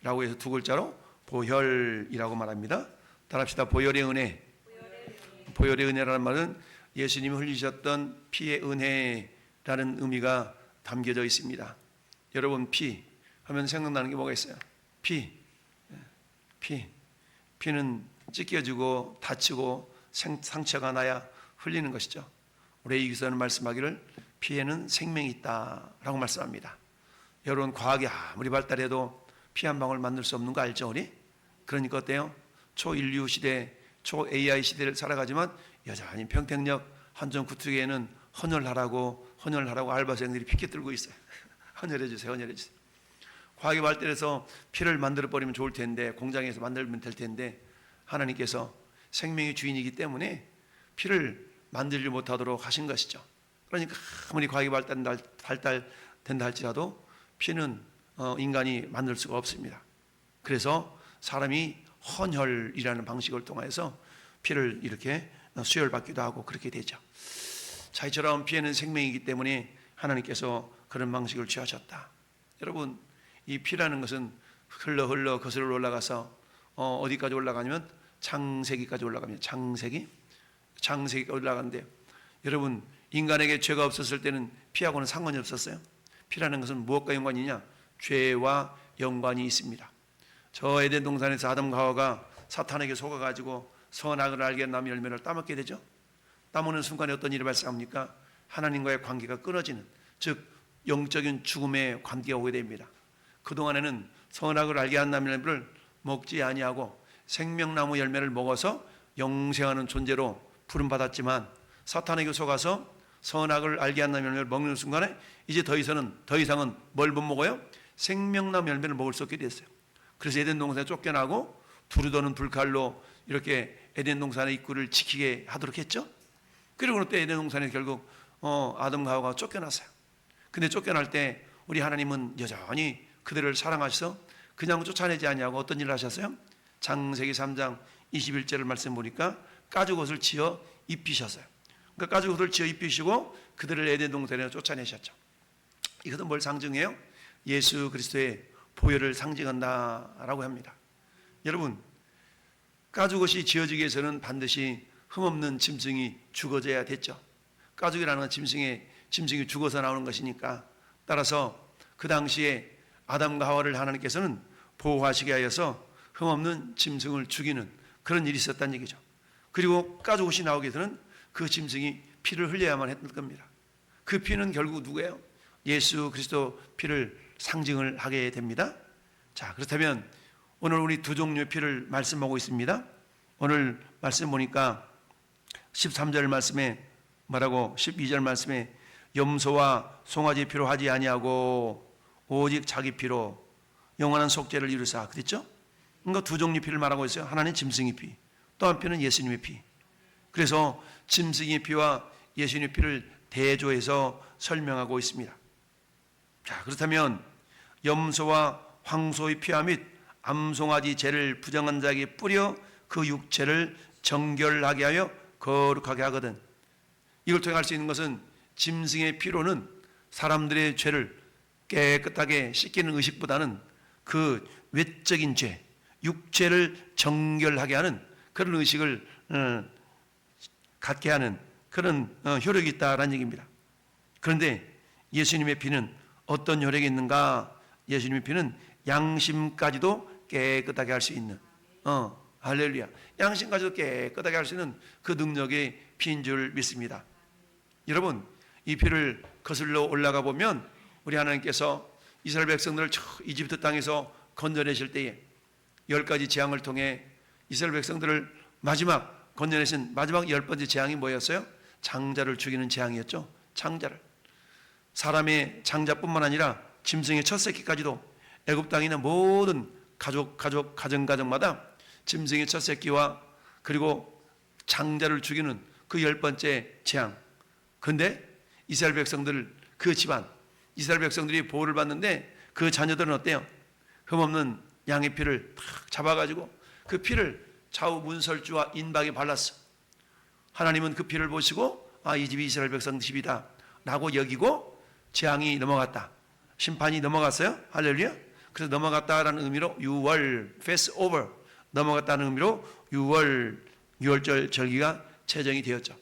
보혈이라고 해서 두 글자로 보혈이라고 말합니다. 따라합시다. 보혈의 은혜. 보혈의 은혜라는 말은 예수님이 흘리셨던 피의 은혜라는 의미가 담겨져 있습니다. 여러분, 피 하면 생각나는 게 뭐가 있어요? 피는 찢겨지고 다치고 상처가 나야 흘리는 것이죠. 우리 이기서는 말씀하기를 피에는 생명이 있다라고 말씀합니다. 여러분, 과학이 아무리 발달해도 피 한 방울 만들 수 없는 거 알죠, 우리? 그러니까 어때요? 초인류 시대, 초 AI 시대를 살아가지만 여전히 평택역 한전 구축에는 헌혈하라고 알바생들이 피켓 들고 있어요. 헌혈해주세요. 과학이 발달해서 피를 만들어버리면 좋을 텐데, 공장에서 만들면 될 텐데, 하나님께서 생명의 주인이기 때문에 피를 만들지 못하도록 하신 것이죠. 그러니까 아무리 과학이 발달된다 할지라도 피는 인간이 만들 수가 없습니다. 그래서 사람이 헌혈이라는 방식을 통해서 피를 이렇게 수혈받기도 하고 그렇게 되죠. 자, 이처럼 피에는 생명이기 때문에 하나님께서 그런 방식을 취하셨다. 여러분, 이 피라는 것은 흘러 거슬러 올라가서 어디까지 올라가냐면 창세기까지 올라갑니다. 창세기가 올라가는데요. 여러분, 인간에게 죄가 없었을 때는 피하고는 상관이 없었어요. 피라는 것은 무엇과 연관이냐? 죄와 연관이 있습니다. 저 에덴 동산에서 아담과 하와가 사탄에게 속아가지고 선악을 알게 한 나무 열매를 따먹게 되죠. 따먹는 순간에 어떤 일이 발생합니까? 하나님과의 관계가 끊어지는, 즉 영적인 죽음의 관계가 오게 됩니다. 그동안에는 선악을 알게 한 나무 열매를 먹지 아니하고 생명나무 열매를 먹어서 영생하는 존재로 부름받았지만, 사탄에게 속아서 선악을 알게 한 나무 열매를 먹는 순간에 이제 더 이상은 뭘 못 먹어요? 생명나무 열매를 먹을 수 없게 됐어요. 그래서 에덴 동산에 쫓겨나고 부르더는 불칼로 이렇게 에덴 동산의 입구를 지키게 하도록 했죠. 그리고 또 에덴 동산에 결국 아담과 하와가 쫓겨났어요. 근데 쫓겨날 때 우리 하나님은 여전히 그들을 사랑하셔서 그냥 쫓아내지 아니하고 어떤 일을 하셨어요? 창세기 3장 21절을 말씀 보니까 가죽옷을 지어 입히셨어요. 그러니까 가죽옷을 지어 입히시고 그들을 에덴 동산에 쫓아내셨죠. 이것은 뭘 상징해요? 예수 그리스도의 보혈을 상징한다라고 합니다. 여러분, 가죽옷이 지어지기 위해서는 반드시 흠없는 짐승이 죽어져야 됐죠. 가죽이라는 건 짐승이 죽어서 나오는 것이니까, 따라서 그 당시에 아담과 하와를 하나님께서는 보호하시기 하여서 흠없는 짐승을 죽이는 그런 일이 있었다는 얘기죠. 그리고 가죽옷이 나오기 위해서는 그 짐승이 피를 흘려야만 했던 겁니다. 그 피는 결국 누구예요? 예수 그리스도 피를 상징을 하게 됩니다. 자, 그렇다면 오늘 우리 두 종류의 피를 말씀하고 있습니다. 오늘 말씀 보니까 13절 말씀에 뭐라고? 12절 말씀에 염소와 송아지 피로 하지 아니하고 오직 자기 피로 영원한 속죄를 이루사, 그랬죠? 그러니까 두 종류 피를 말하고 있어요. 하나는 짐승의 피, 또 한편은 예수님의 피. 그래서 짐승의 피와 예수님의 피를 대조해서 설명하고 있습니다. 자, 그렇다면 염소와 황소의 피와 및 암송아지 죄를 부정한 자에게 뿌려 그 육체를 정결하게 하여 거룩하게 하거든. 이걸 통해 할 수 있는 것은 짐승의 피로는 사람들의 죄를 깨끗하게 씻기는 의식보다는 그 외적인 죄, 육체를 정결하게 하는 그런 의식을 갖게 하는 그런 효력이 있다라는 얘기입니다. 그런데 예수님의 피는 어떤 효력이 있는가? 예수님의 피는 양심까지도 깨끗하게 할 수 있는, 할렐루야, 양심까지도 깨끗하게 할 수 있는 그 능력의 피인 줄 믿습니다. 여러분, 이 피를 거슬러 올라가 보면 우리 하나님께서 이스라엘 백성들을 이집트 땅에서 건져내실 때에 10가지 재앙을 통해 이스라엘 백성들을 건져내신 마지막 10번째 재앙이 뭐였어요? 장자를 죽이는 재앙이었죠. 장자를, 사람의 장자뿐만 아니라 짐승의 첫 새끼까지도 애굽 땅에 있는 모든 가정마다 짐승의 첫 새끼와 그리고 장자를 죽이는 그 10번째 재앙. 그런데 이스라엘 백성들, 그 집안 이스라엘 백성들이 보호를 받는데 그 자녀들은 어때요? 흠없는 양의 피를 탁 잡아가지고 그 피를 좌우 문설주와 인박에 발랐어. 하나님은 그 피를 보시고 이 집이 이스라엘 백성 집이다 라고 여기고 재앙이 넘어갔다. 심판이 넘어갔어요. 할렐루야. 그래서 넘어갔다라는 의미로 6월 pass over, 넘어갔다는 의미로 6월절 절기가 제정이 되었죠.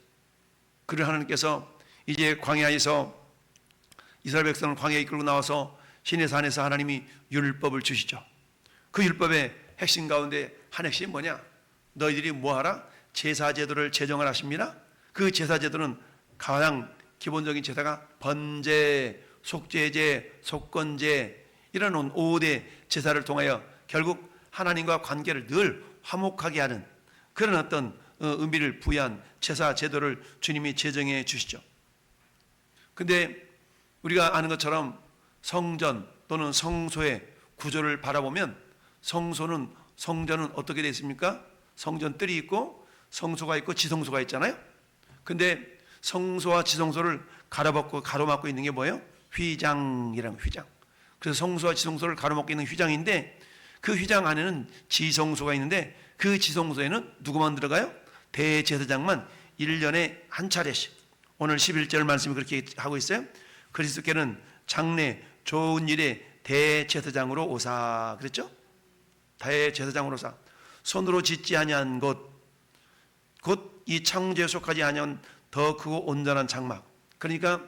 그를 하나님께서 이제 광야에서 이스라엘 백성을 광야에 이끌고 나와서 시내산에서 하나님이 율법을 주시죠. 그 율법의 핵심 가운데 한 핵심이 뭐냐? 너희들이 뭐하라? 제사제도를 제정을 하십니다. 그 제사제도는 가장 기본적인 제사가 번제, 속죄제, 속건제 이런 5대 제사를 통하여 결국 하나님과 관계를 늘 화목하게 하는 그런 어떤 의미를 부여한 제사 제도를 주님이 제정해 주시죠. 근데 우리가 아는 것처럼 성전 또는 성소의 구조를 바라보면 성전은 어떻게 되어 있습니까? 성전 뜰이 있고 성소가 있고 지성소가 있잖아요. 근데 성소와 지성소를 가로막고 있는 게 뭐예요? 휘장이라는 휘장. 그래서 성소와 지성소를 가로막고 있는 휘장인데 그 휘장 안에는 지성소가 있는데 그 지성소에는 누구만 들어가요? 대제사장만 1년에 한 차례씩. 오늘 11절 말씀이 그렇게 하고 있어요. 그리스도께는 장래 좋은 일에 대제사장으로 오사 그랬죠? 대제사장으로 오사. 손으로 짓지 아니한 곧 이 창조에 속하지 아니한 더 크고 온전한 장막. 그러니까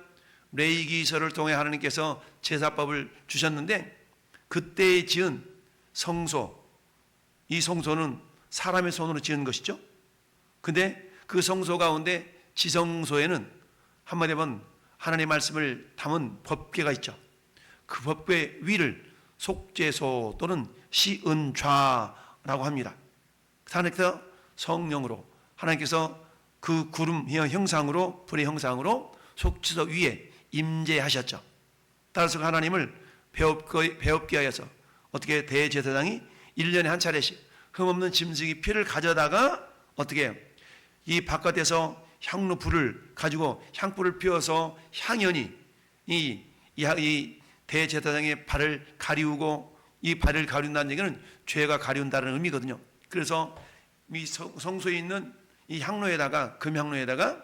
레위기서를 통해 하나님께서 제사법을 주셨는데 그때에 지은 성소, 이 성소는 사람의 손으로 지은 것이죠. 근데 그 성소 가운데 지성소에는 한마디로 하면 하나님의 말씀을 담은 법궤가 있죠. 그 법궤 위를 속죄소 또는 시은좌라고 합니다. 하나님께서 성령으로 하나님께서 그 구름 형상으로 불의 형상으로 속죄소 위에 임재하셨죠. 따라서 하나님을 배웁게 하여서 어떻게 대제사장이 1년에 한 차례씩 흠없는 짐승이 피를 가져다가 어떻게 이 바깥에서 향로 불을 가지고 향불을 피워서 향연이 이 대제사장의 발을 가리우고 이 발을 가리운다는 얘기는 죄가 가리운다는 의미거든요. 그래서 이 성소에 있는 이 향로에다가 금향로에다가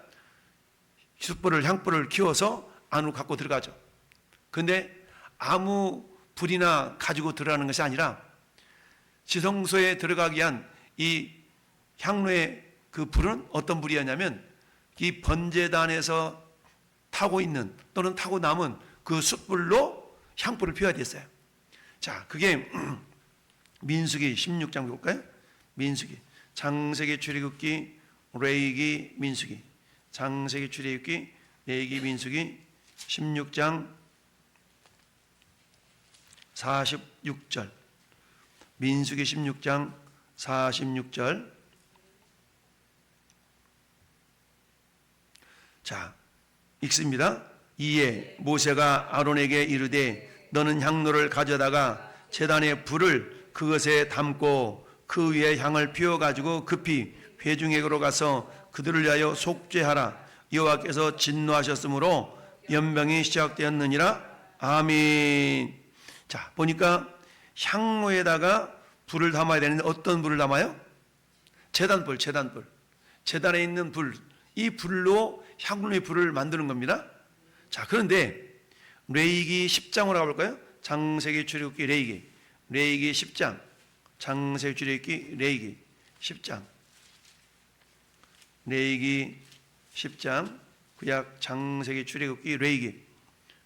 향불을 키워서 안으로 갖고 들어가죠. 근데 아무 불이나 가지고 들어가는 것이 아니라 지성소에 들어가기 위한 이 향로의 그 불은 어떤 불이었냐면 이 번제단에서 타고 있는 또는 타고 남은 그 숯불로 향불을 피워야 됐어요. 자, 그게 민수기 16장 볼까요? 민수기, 창세기, 출애굽기, 레위기, 민수기. 창세기, 출애굽기, 레위기, 민수기 16장 46절. 민수기 16장 46절. 자, 읽습니다. 이에 모세가 아론에게 이르되 너는 향로를 가져다가 제단의 불을 그것에 담고 그 위에 향을 피워 가지고 급히 회중에게로 가서 그들을 위하여 속죄하라. 여호와께서 진노하셨으므로 연병이 시작되었느니라. 아멘. 자, 보니까 향로에다가 불을 담아야 되는데 어떤 불을 담아요? 제단불. 제단에 있는 불. 이 불로 향로의 불을 만드는 겁니다. 자, 그런데 레위기 10장으로 가볼까요? 창세기, 출애굽기, 레위기 10장. 창세기, 출애굽기, 레위기 10장. 레위기 10장, 구약 창세기, 출애굽기, 레위기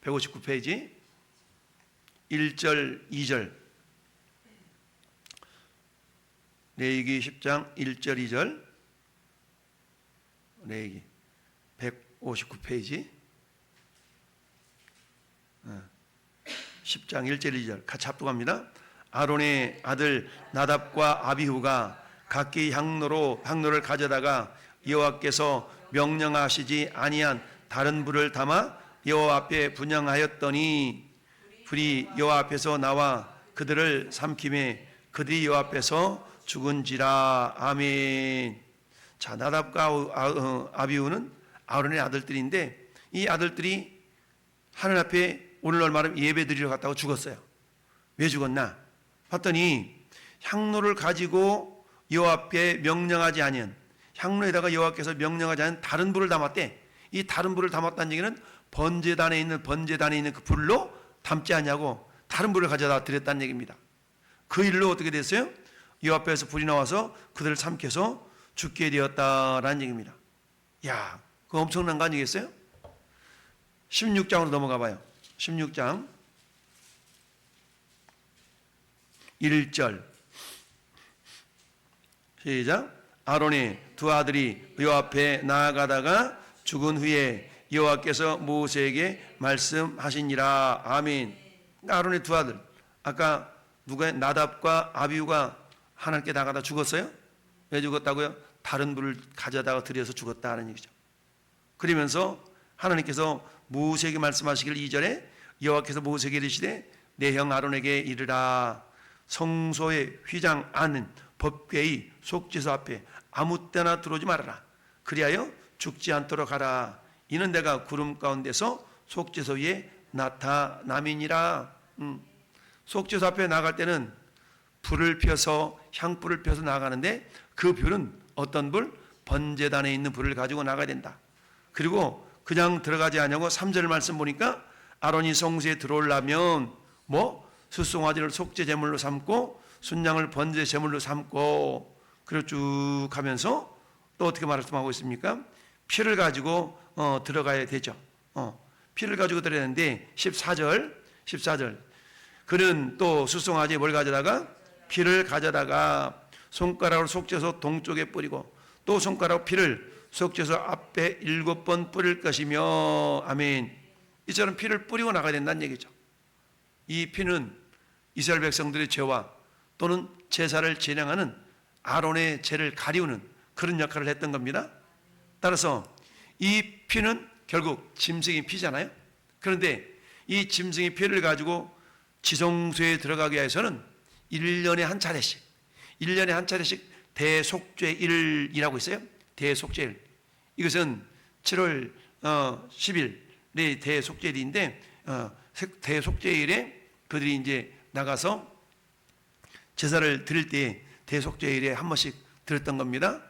159페이지 1절, 2절. 레위기 10장 1절, 2절. 레위기 159페이지 10장 1절, 2절 같이 합독합니다. 아론의 아들 나답과 아비후가 각기 향로를 가져다가 여호와께서 명령하시지 아니한 다른 불을 담아 여호와 앞에 분향하였더니 불이 여호와 앞에서 나와 그들을 삼키매 그들이 여호와 앞에서 죽은지라. 아멘. 자, 나답과 아비후는 아론의 아들들인데 이 아들들이 하늘 앞에 오늘날 말하면 예배 드리러 갔다가 죽었어요. 왜 죽었나? 봤더니 향로를 가지고 여호와 앞에 명령하지 아니한, 향로에다가 여호와께서 명령하지 않은 다른 불을 담았대. 이 다른 불을 담았다는 얘기는 번제단에 있는 그 불로 담지 않냐고. 다른 불을 가져다 드렸다는 얘기입니다. 그 일로 어떻게 됐어요? 여호와 앞에서 불이 나와서 그들을 삼켜서 죽게 되었다라는 얘기입니다. 야, 그거 엄청난 거 아니겠어요? 16장으로 넘어가 봐요. 16장 1절 시작. 아론의 두 아들이 여호와 앞에 나아가다가 죽은 후에 여호와께서 모세에게 말씀하시니라. 아멘. 그러니까 아론의 두 아들, 아까 누가 나답과 아비후가 하나님께 나가다 죽었어요? 왜 죽었다고요? 다른 불을 가져다가 들여서 죽었다는 얘기죠. 그러면서 하나님께서 모세에게 말씀하시길 2절에 여호와께서 모세에게 이르시되 내 형 아론에게 이르라. 성소의 휘장 안은 법궤의 속죄소 앞에 아무 때나 들어오지 말아라. 그리하여 죽지 않도록 하라. 이는 내가 구름 가운데서 속죄소 위에 나타남이니라. 속죄소 앞에 나갈 때는 불을 펴서 향불을 펴서 나가는데 그 불은 어떤 불? 번제단에 있는 불을 가지고 나가야 된다. 그리고 그냥 들어가지 않냐고 3절 말씀 보니까 아론이 성소에 들어오려면 숫송아지를 속죄 제물로 삼고 순양을 번제 제물로 삼고 그리고 쭉 하면서 또 어떻게 말씀하고 있습니까? 피를 가지고 들어가야 되죠. 피를 가지고 들어야 되는데 14절 그는 또 숫송아지에 뭘 가져다가 피를 가져다가 손가락으로 속죄소 동쪽에 뿌리고 또 손가락 피를 속죄소 앞에 7번 뿌릴 것이며 아멘. 이처럼 피를 뿌리고 나가야 된다는 얘기죠. 이 피는 이스라엘 백성들의 죄와 또는 제사를 진행하는 아론의 죄를 가리우는 그런 역할을 했던 겁니다. 따라서 이 피는 결국 짐승의 피잖아요. 그런데 이 짐승의 피를 가지고 지성소에 들어가기 위해서는 1년에 한 차례씩 대속죄일이라고 있어요. 대속죄일. 이것은 7월 10일의 대속죄일인데 대속죄일에 그들이 이제 나가서 제사를 드릴 때 대속죄일에 한 번씩 드렸던 겁니다.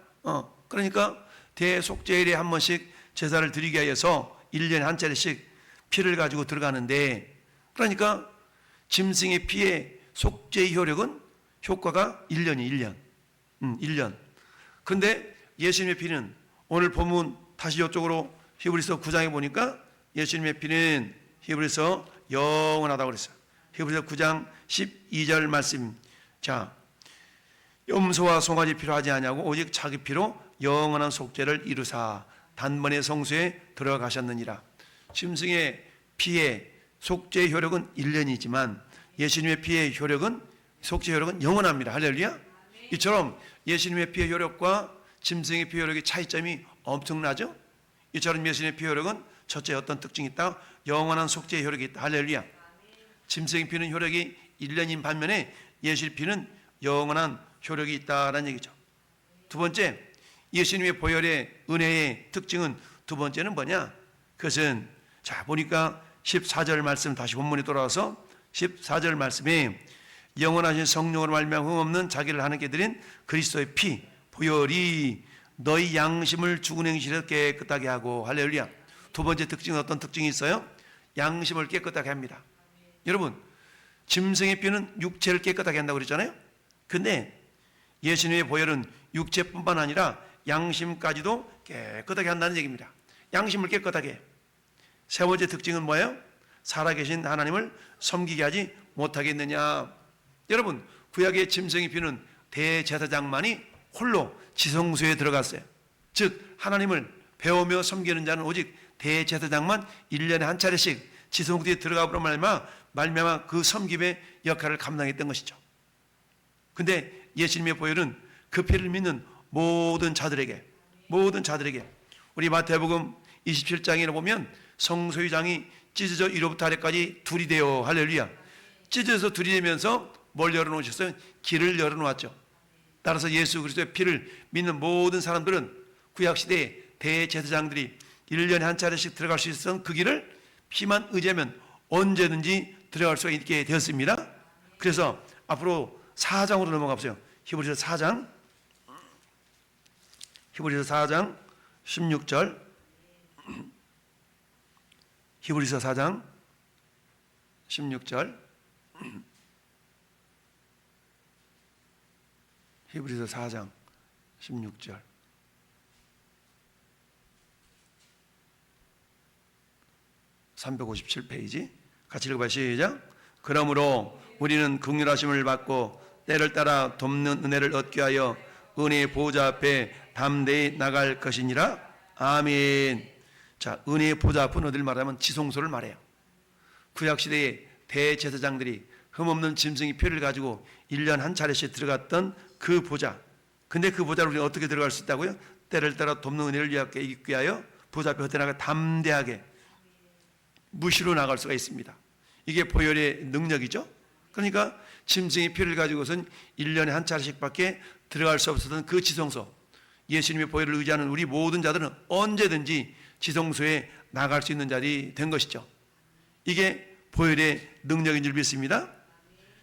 그러니까 대속죄일에 한 번씩 제사를 드리기 위해서 1년에 한 차례씩 피를 가지고 들어가는데 그러니까 짐승의 피의 속죄의 효과가 1년. 1년. 그런데 예수님의 피는 오늘 본문 다시 이쪽으로 히브리서 9장에 보니까 예수님의 피는 히브리서 영원하다고 그랬어요. 히브리서 9장 12절 말씀. 자, 염소와 송아지 피로 하지 아니하고 오직 자기 피로 영원한 속죄를 이루사 단번에 성소에 들어가셨느니라. 짐승의 피의 속죄의 효력은 1년이지만 예수님의 피의 속죄 효력은 영원합니다. 할렐루야. 이처럼 예수님의 피의 효력과 짐승의 피의 효력의 차이점이 엄청나죠. 이처럼 예수님의 피의 효력은 첫째 어떤 특징이 있다? 영원한 속죄의 효력이 있다. 할렐루야. 짐승의 피는 효력이 1년인 반면에 예수의 피는 영원한 효력이 있다는 얘기죠. 두 번째, 예수님의 보혈의 은혜의 특징은 두 번째는 뭐냐? 그것은 자 보니까 14절 말씀 다시 본문에 돌아와서 14절 말씀에 영원하신 성령으로 말미암아 흠없는 자기를 하나님께 드린 그리스도의 피 보혈이 너희 양심을 죽은 행실에서 깨끗하게 하고 할렐루야. 두 번째 특징은 어떤 특징이 있어요? 양심을 깨끗하게 합니다. 여러분 짐승의 피는 육체를 깨끗하게 한다고 그랬잖아요. 근데 예수님의 보혈은 육체뿐만 아니라 양심까지도 깨끗하게 한다는 얘기입니다. 양심을 깨끗하게 해요. 세 번째 특징은 뭐예요? 살아계신 하나님을 섬기게 하지 못하겠느냐. 여러분 구약의 짐승의 피는 대제사장만이 홀로 지성소에 들어갔어요. 즉 하나님을 배우며 섬기는 자는 오직 대제사장만 1년에 한 차례씩 지성소에 들어가므로 말미암아 그 섬김의 역할을 감당했던 것이죠. 근데 예수님의 보혈은 그 피를 믿는 모든 자들에게 우리 마태복음 27장에 보면 성소의 장이 찢어져 위로부터 아래까지 둘이 되어 할렐루야. 찢어져서 둘이 되면서 뭘 열어놓으셨어요? 길을 열어놓았죠. 따라서 예수 그리스도의 피를 믿는 모든 사람들은 구약시대에 대제사장들이 1년에 한 차례씩 들어갈 수 있었던 그 길을 피만 의지하면 언제든지 들어갈 수 있게 되었습니다. 그래서 앞으로 4장으로 넘어가 보세요. 히브리서 4장 16절 히브리서 4장 16절 히브리서 4장 16절. (357페이지) 같이 읽어봐. 시작. 그러므로 우리는 긍휼하심을 받고 때를 따라 돕는 은혜를 얻게 하여 은혜의 보좌 앞에 담대히 나갈 것이니라. 아멘. 자, 은혜의 보좌 앞은 어딜 말하면 지성소를 말해요. 구약시대의 대제사장들이 흠없는 짐승의 피를 가지고 1년 한 차례씩 들어갔던 그 보좌. 근데 그 보좌를 우리가 어떻게 들어갈 수 있다고요? 때를 따라 돕는 은혜를 얻게 하여 보좌 앞에 헛되나가 담대하게 무시로 나갈 수가 있습니다. 이게 보혈의 능력이죠. 그러니까 짐승의 피를 가지고선 1년에 한 차례씩밖에 들어갈 수 없었던 그 지성소, 예수님의 보혈을 의지하는 우리 모든 자들은 언제든지 지성소에 나갈 수 있는 자리 된 것이죠. 이게 보혈의 능력인 줄 믿습니다.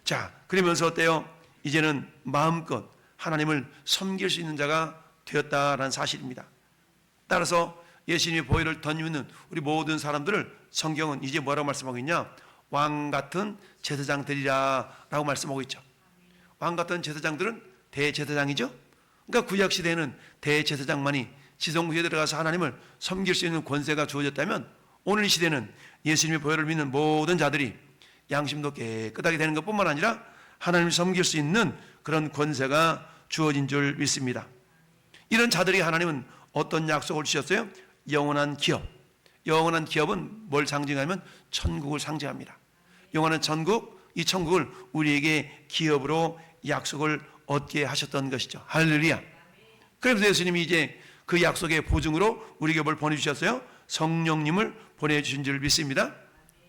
자, 그러면서 어때요? 이제는 마음껏 하나님을 섬길 수 있는 자가 되었다라는 사실입니다. 따라서 예수님의 보혈을 덧입는 우리 모든 사람들을 성경은 이제 뭐라고 말씀하고 있냐? 왕 같은 제사장 되리라 라고 말씀하고 있죠. 왕 같은 제사장들은 대제사장이죠. 그러니까 구약시대에는 대제사장만이 지성소에 들어가서 하나님을 섬길 수 있는 권세가 주어졌다면, 오늘 이 시대는 예수님의 보혈을 믿는 모든 자들이 양심도 깨끗하게 되는 것뿐만 아니라 하나님을 섬길 수 있는 그런 권세가 주어진 줄 믿습니다. 이런 자들이 하나님은 어떤 약속을 주셨어요? 영원한 기업. 영원한 기업은 뭘 상징하냐면 천국을 상징합니다. 영원한 천국, 이 천국을 우리에게 기업으로 약속을 얻게 하셨던 것이죠. 할렐루야. 그래서 예수님이 이제 그 약속의 보증으로 우리에게 뭘 보내주셨어요? 성령님을 보내주신 줄 믿습니다.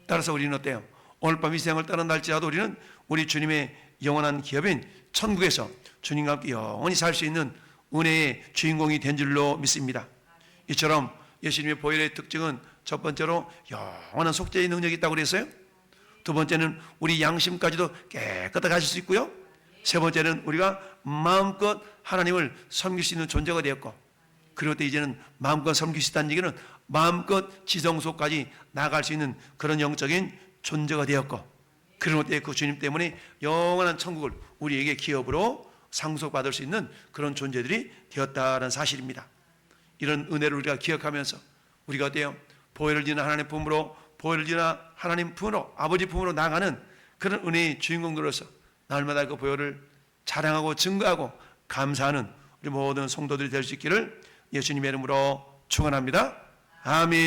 따라서 우리는 어때요? 오늘 밤 이 세상을 떠난달지라도 우리는 우리 주님의 영원한 기업인 천국에서 주님과 함께 영원히 살 수 있는 은혜의 주인공이 된 줄로 믿습니다. 이처럼 예수님의 보혈의 특징은 첫 번째로 영원한 속죄의 능력이 있다고 그랬어요. 두 번째는 우리 양심까지도 깨끗하게 하실 수 있고요. 세 번째는 우리가 마음껏 하나님을 섬길 수 있는 존재가 되었고, 그리고 또 이제는 마음껏 섬길 수 있다는 얘기는 마음껏 지성소까지 나갈 수 있는 그런 영적인 존재가 되었고, 그런 때 그 주님 때문에 영원한 천국을 우리에게 기업으로 상속받을 수 있는 그런 존재들이 되었다는 사실입니다. 이런 은혜를 우리가 기억하면서 우리가 어때요? 보혈을 지나 하나님 품으로, 보혈을 지나 하나님 품으로, 아버지 품으로 나가는 그런 은혜의 주인공들로서 날마다 그 보혈을 자랑하고 증거하고 감사하는 우리 모든 성도들이 될 수 있기를 예수님의 이름으로 축원합니다. 아멘.